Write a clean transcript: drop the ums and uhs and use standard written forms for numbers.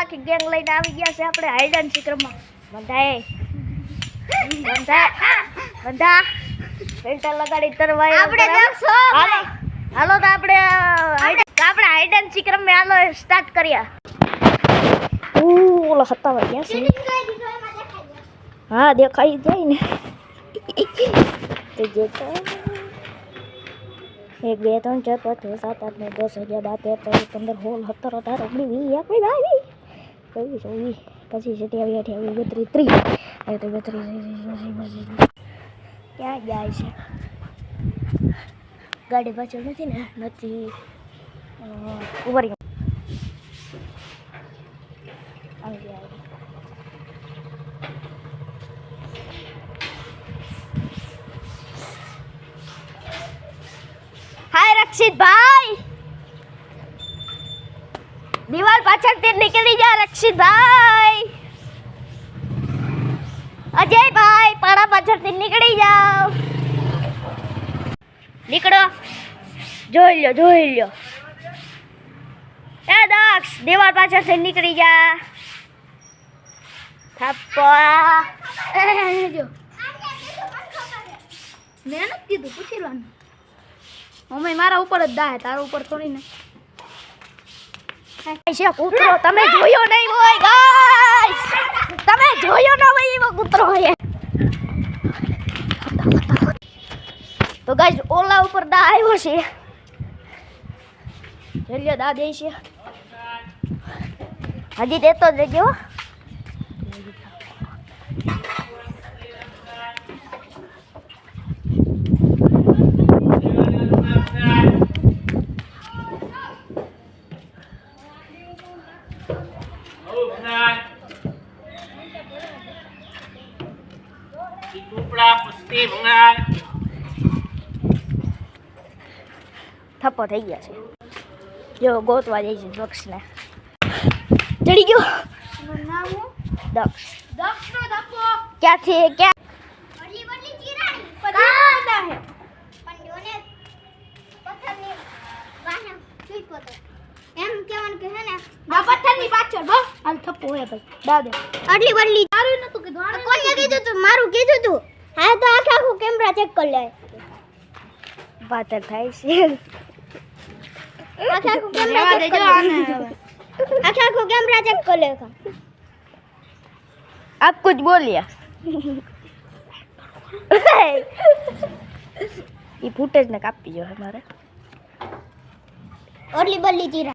આખી ગેંગ લઈને આવી ગયા છે આપણે હાઈડ એન્ડ સીક રમવા બંધા ફિલ્ટર લગાડી તરવાય આપણે હાલો તો આપણે હાઈડ એન્ડ સીક રમવા હાલો સ્ટાર્ટ કર્યા ઓલા હતા વાગ્યા છે હા દેખાઈ જાય ને તો જે 1 2 3 4 5 6 7 8 9 10 11 12 13 14 15 16 17 18 19 20 21 22 23 ક્યાં જાય છે ગાડી પાછળ નથી ઉભા રહી हाय रक्षित भाई दीवार पाछळથી નીકળી જા रक्षित भाई अजय भाई पाड़ा पाछळથી નીકળી જાઓ નીકળો જોઈ લ્યો એ દક્ષ દીવાલ પાછળથી નીકળી જા થપ્પા જો મેં નથી કીધું પૂછી લો મમ્મી મારા ઉપર જ દાહે તારા ઉપર થોડી ને છે કૂતરો તમે જોયો નહીં હોય ગાઈસ તમે જોયો ન હોય એવો કૂતરો હોય તો ગાઈસ ઓલા ઉપર દા આવ્યો છે જલ્યો દા દે છે હજી દેતો જ રહેજો થપ્પો થઈ ગયા છે જો ગોતવા જાય છે દક્ષને ચડી ગયો દક્ષ દક્ષનો થપ્પો ક્યાંથી ક્યાં બદલી ચીરાણી પતા હે પંડોને પથ્થરની વાહે સુઈ પતો એમ કેવાનું કે હે ને આ પથ્થરની પાછળ બસ આ થપ્પો હે ભાઈ દા દે આટલી બદલી તારું નતું કીધું કોને કીધું તું મારું કીધું તું હા તો આખું કેમેરા ચેક કરી લે બાતર થાય છે આખું કેમેરા ચેક कर लेगा आप कुछ बोलिए ये फुटेज ने कापी जो है हमारे ओरली बल्ली जीरा